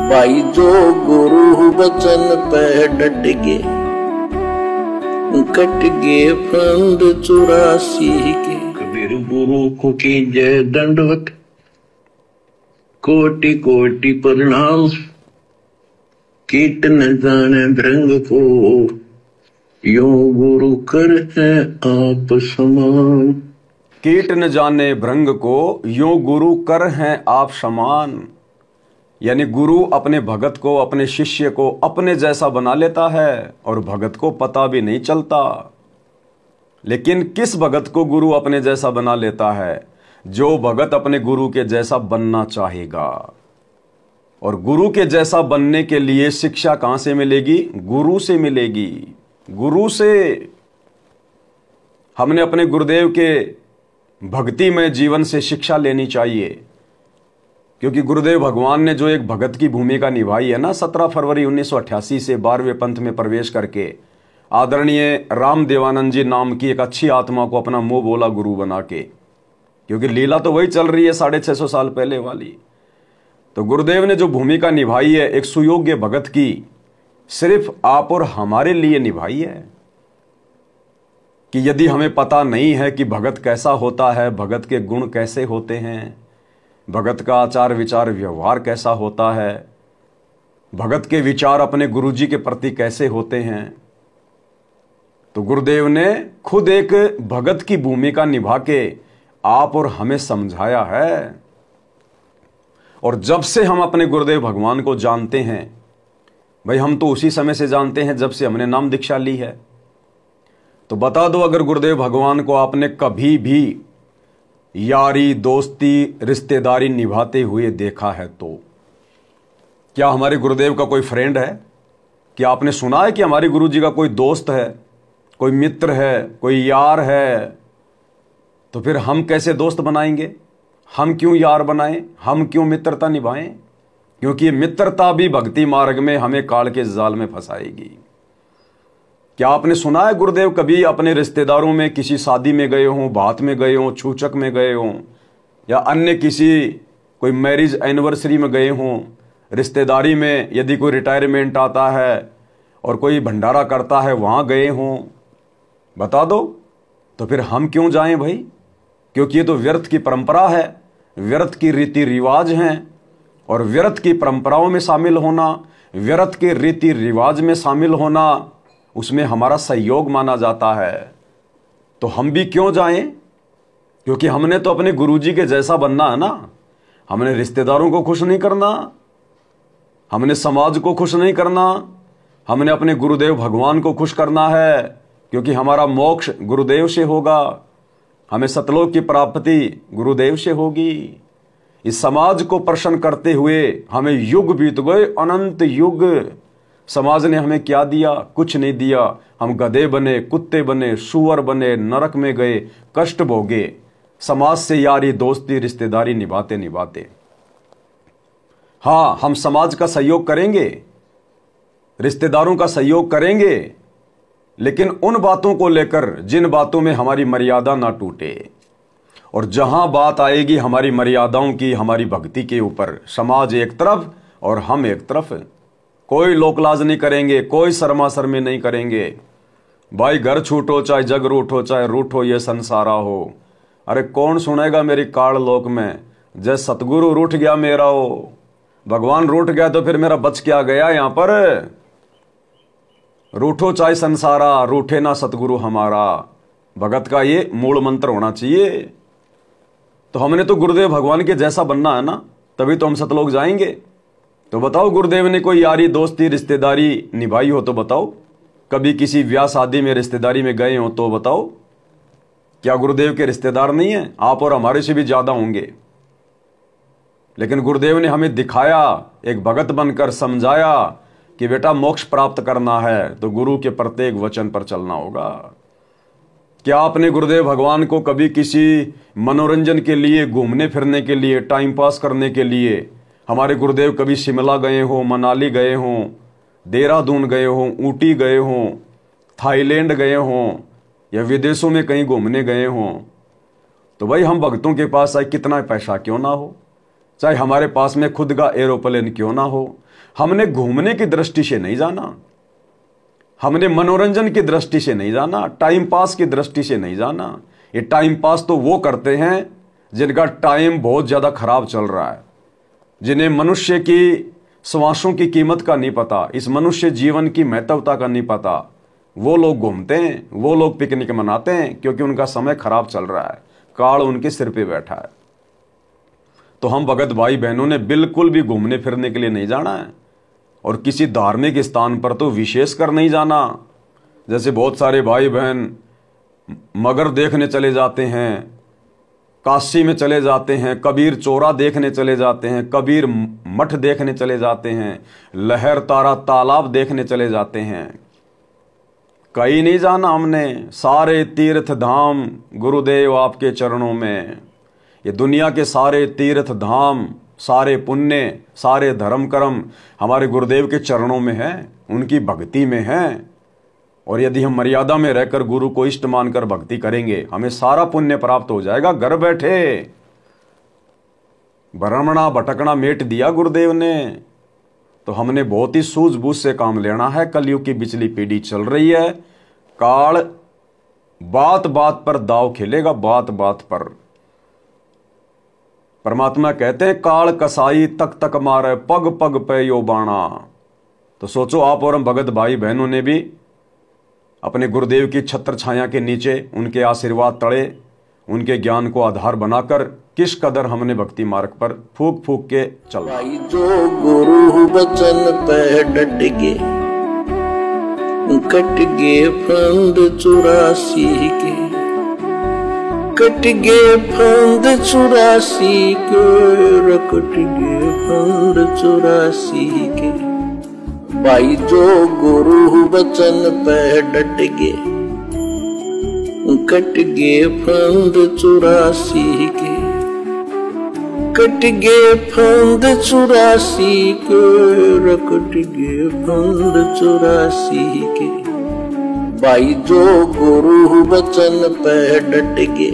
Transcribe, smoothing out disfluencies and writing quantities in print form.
भाई जो गुरु वचन पे डट गे, कट गे फंद 84 के। कबीर गुरु को कीजे दंडवत, कोटि कोटि प्रणाम। कीट न जाने भृंग को, यो गुरु कर है आप समान। कीट न जाने भृंग को, यो गुरु कर हैं आप समान। यानी गुरु अपने भगत को, अपने शिष्य को अपने जैसा बना लेता है और भगत को पता भी नहीं चलता। लेकिन किस भगत को गुरु अपने जैसा बना लेता है? जो भगत अपने गुरु के जैसा बनना चाहेगा। और गुरु के जैसा बनने के लिए शिक्षा कहां से मिलेगी? गुरु से मिलेगी। गुरु से हमने अपने गुरुदेव के भक्तिमय जीवन से शिक्षा लेनी चाहिए, क्योंकि गुरुदेव भगवान ने जो एक भगत की भूमिका निभाई है ना, 17 फरवरी 1988 से 12वें पंथ में प्रवेश करके आदरणीय राम देवानंद जी नाम की एक अच्छी आत्मा को अपना मुंह बोला गुरु बना के, क्योंकि लीला तो वही चल रही है 650 साल पहले वाली। तो गुरुदेव ने जो भूमिका निभाई है एक सुयोग्य भगत की, सिर्फ आप और हमारे लिए निभाई है। कि यदि हमें पता नहीं है कि भगत कैसा होता है, भगत के गुण कैसे होते हैं, भगत का आचार विचार व्यवहार कैसा होता है, भगत के विचार अपने गुरुजी के प्रति कैसे होते हैं, तो गुरुदेव ने खुद एक भगत की भूमिका निभा के आप और हमें समझाया है। और जब से हम अपने गुरुदेव भगवान को जानते हैं, भाई हम तो उसी समय से जानते हैं जब से हमने नाम दीक्षा ली है। तो बता दो, अगर गुरुदेव भगवान को आपने कभी भी यारी दोस्ती रिश्तेदारी निभाते हुए देखा है तो क्या हमारे गुरुदेव का कोई फ्रेंड है? क्या आपने सुना है कि हमारे गुरुजी का कोई दोस्त है, कोई मित्र है, कोई यार है? तो फिर हम कैसे दोस्त बनाएंगे? हम क्यों यार बनाएं? हम क्यों मित्रता निभाएं? क्योंकि ये मित्रता भी भक्ति मार्ग में हमें काल के जाल में फंसाएगी। क्या आपने सुना है गुरुदेव कभी अपने रिश्तेदारों में किसी शादी में गए हों, बात में गए हों, छूचक में गए हों, या अन्य किसी कोई मैरिज एनिवर्सरी में गए हों, रिश्तेदारी में यदि कोई रिटायरमेंट आता है और कोई भंडारा करता है वहां गए हों? बता दो। तो फिर हम क्यों जाएं भाई? क्योंकि ये तो व्यर्थ की परंपरा है, व्यर्थ की रीति रिवाज हैं, और व्यर्थ की परंपराओं में शामिल होना, व्यर्थ के रीति रिवाज में शामिल होना, उसमें हमारा सहयोग माना जाता है। तो हम भी क्यों जाएं? क्योंकि हमने तो अपने गुरुजी के जैसा बनना है ना। हमने रिश्तेदारों को खुश नहीं करना, हमने समाज को खुश नहीं करना, हमने अपने गुरुदेव भगवान को खुश करना है, क्योंकि हमारा मोक्ष गुरुदेव से होगा, हमें सतलोक की प्राप्ति गुरुदेव से होगी। इस समाज को प्रसन्न करते हुए हमें युग बीत गए, अनंत युग। समाज ने हमें क्या दिया? कुछ नहीं दिया। हम गधे बने, कुत्ते बने, सुअर बने, नरक में गए, कष्ट भोगे, समाज से यारी दोस्ती रिश्तेदारी निभाते निभाते। हाँ, हम समाज का सहयोग करेंगे, रिश्तेदारों का सहयोग करेंगे, लेकिन उन बातों को लेकर जिन बातों में हमारी मर्यादा ना टूटे। और जहां बात आएगी हमारी मर्यादाओं की, हमारी भक्ति के ऊपर, समाज एक तरफ और हम एक तरफ, कोई लोकलाज नहीं करेंगे, कोई शर्मा शर्मी नहीं करेंगे। भाई घर छूटो चाहे जग रूठो, चाहे रूठो ये संसारा हो। अरे कौन सुनेगा मेरी काल लोक में? जैसे सतगुरु रूठ गया मेरा हो, भगवान रूठ गया तो फिर मेरा बच क्या गया यहां पर? रूठो चाहे संसारा, रूठे ना सतगुरु हमारा। भगत का ये मूल मंत्र होना चाहिए। तो हमने तो गुरुदेव भगवान के जैसा बनना है ना, तभी तो हम सतलोक जाएंगे। तो बताओ, गुरुदेव ने कोई यारी दोस्ती रिश्तेदारी निभाई हो तो बताओ। कभी किसी ब्याह शादी में रिश्तेदारी में गए हो तो बताओ। क्या गुरुदेव के रिश्तेदार नहीं है? आप और हमारे से भी ज्यादा होंगे। लेकिन गुरुदेव ने हमें दिखाया, एक भगत बनकर समझाया कि बेटा मोक्ष प्राप्त करना है तो गुरु के प्रत्येक वचन पर चलना होगा। क्या आपने गुरुदेव भगवान को कभी किसी मनोरंजन के लिए, घूमने फिरने के लिए, टाइम पास करने के लिए, हमारे गुरुदेव कभी शिमला गए हों, मनाली गए हों, देहरादून गए हों, ऊटी गए हों, थाईलैंड गए हों, या विदेशों में कहीं घूमने गए हों? तो भाई हम भक्तों के पास आए, कितना पैसा क्यों ना हो, चाहे हमारे पास में खुद का एरोप्लेन क्यों ना हो। हमने घूमने की दृष्टि से नहीं जाना, हमने मनोरंजन की दृष्टि से नहीं जाना, टाइम पास की दृष्टि से नहीं जाना। ये टाइम पास तो वो करते हैं जिनका टाइम बहुत ज्यादा खराब चल रहा है, जिन्हें मनुष्य की श्वासों की कीमत का नहीं पता, इस मनुष्य जीवन की महत्वता का नहीं पता। वो लोग घूमते हैं, वो लोग पिकनिक मनाते हैं, क्योंकि उनका समय खराब चल रहा है, काल उनके सिर पे बैठा है। तो हम भगत भाई बहनों ने बिल्कुल भी घूमने फिरने के लिए नहीं जाना है, और किसी धार्मिक स्थान पर तो विशेष कर नहीं जाना। जैसे बहुत सारे भाई बहन मगर देखने चले जाते हैं, काशी में चले जाते हैं, कबीर चौरा देखने चले जाते हैं, कबीर मठ देखने चले जाते हैं, लहर तारा तालाब देखने चले जाते हैं। कहीं नहीं जाना हमने, सारे तीर्थ धाम गुरुदेव आपके चरणों में। ये दुनिया के सारे तीर्थ धाम, सारे पुण्य, सारे धर्म कर्म हमारे गुरुदेव के चरणों में है, उनकी भक्ति में है। और यदि हम मर्यादा में रहकर गुरु को इष्ट मानकर भक्ति करेंगे, हमें सारा पुण्य प्राप्त हो जाएगा घर बैठे। भ्रमणा भटकना मेट दिया गुरुदेव ने। तो हमने बहुत ही सूझबूझ से काम लेना है। कलयुग की बिचली पीढ़ी चल रही है, काल बात बात पर दाव खेलेगा, बात बात पर। परमात्मा कहते हैं काल कसाई तक तक मारे, पग पग पे यो बाणा। तो सोचो आप और हम भगत भाई बहनों ने भी अपने गुरुदेव की छत्र छाया के नीचे, उनके आशीर्वाद तले, उनके ज्ञान को आधार बनाकर किस कदर हमने भक्ति मार्ग पर फूक फूक के चल। भाई जो गुरु वचन पे डट गे, कट गे फंद 84 के, कट गे फंद 84 के, कट गे फंद 84 के। भाई जो गुरु वचन पे डट गे, कट गे फंद 84 के, कट गे फंद 84 के, कट गे फंद 84 के। भाई जो गुरु वचन पे डट गे,